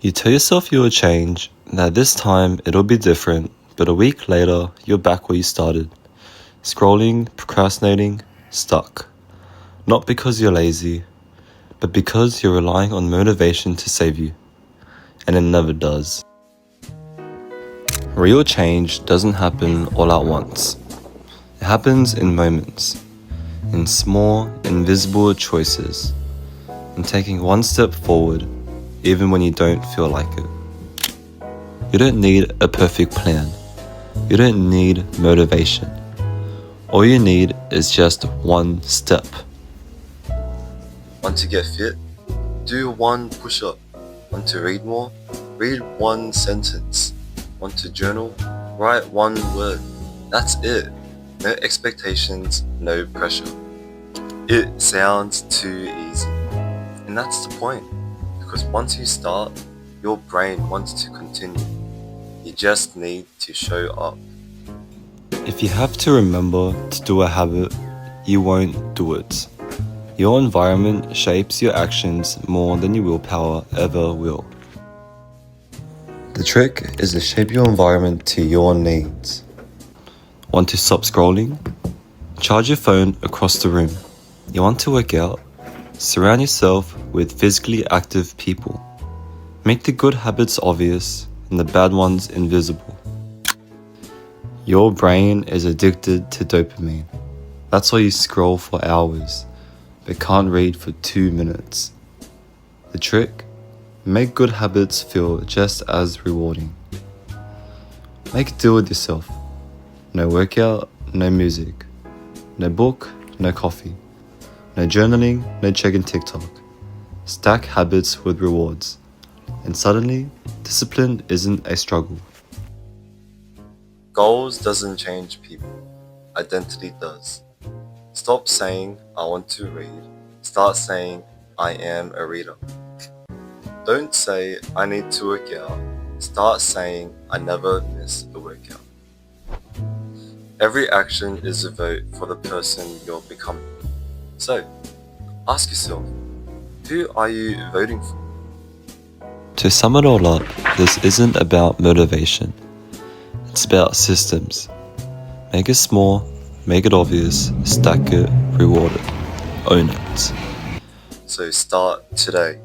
You tell yourself you will change, that this time it'll be different, but a week later, you're back where you started. Scrolling, procrastinating, stuck. Not because you're lazy, but because you're relying on motivation to save you. And it never does. Real change doesn't happen all at once. It happens in moments, in small, invisible choices, in taking one step forward, even when you don't feel like it. You don't need a perfect plan. You don't need motivation. All you need is just one step. Want to get fit? Do one push-up. Want to read more? Read one sentence. Want to journal? Write one word. That's it. No expectations, no pressure. It sounds too easy. And that's the point. Because once you start, your brain wants to continue. You just need to show up. If you have to remember to do a habit, you won't do it. Your environment shapes your actions more than your willpower ever will. The trick is to shape your environment to your needs. Want to stop scrolling? Charge your phone across the room. You want to work out? Surround yourself with physically active people. Make the good habits obvious and the bad ones invisible. Your brain is addicted to dopamine. That's why you scroll for hours, but can't read for 2 minutes. The trick? Make good habits feel just as rewarding. Make a deal with yourself. No workout, no music. No book, no coffee. No journaling, no checking TikTok. Stack habits with rewards. And suddenly, discipline isn't a struggle. Goals doesn't change people. Identity does. Stop saying, I want to read. Start saying, I am a reader. Don't say, I need to work out. Start saying, I never miss a workout. Every action is a vote for the person you're becoming. So, ask yourself, who are you voting for? To sum it all up, this isn't about motivation. It's about systems. Make it small, make it obvious, stack it, reward it, own it. So start today.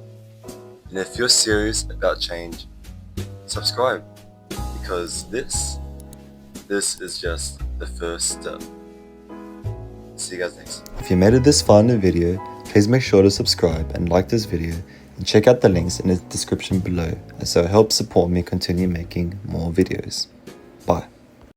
And if you're serious about change, subscribe. Because this is just the first step. See you guys next time. If you made it this far in the video, please make sure to subscribe and like this video and check out the links in the description below, so it helps support me continue making more videos. Bye.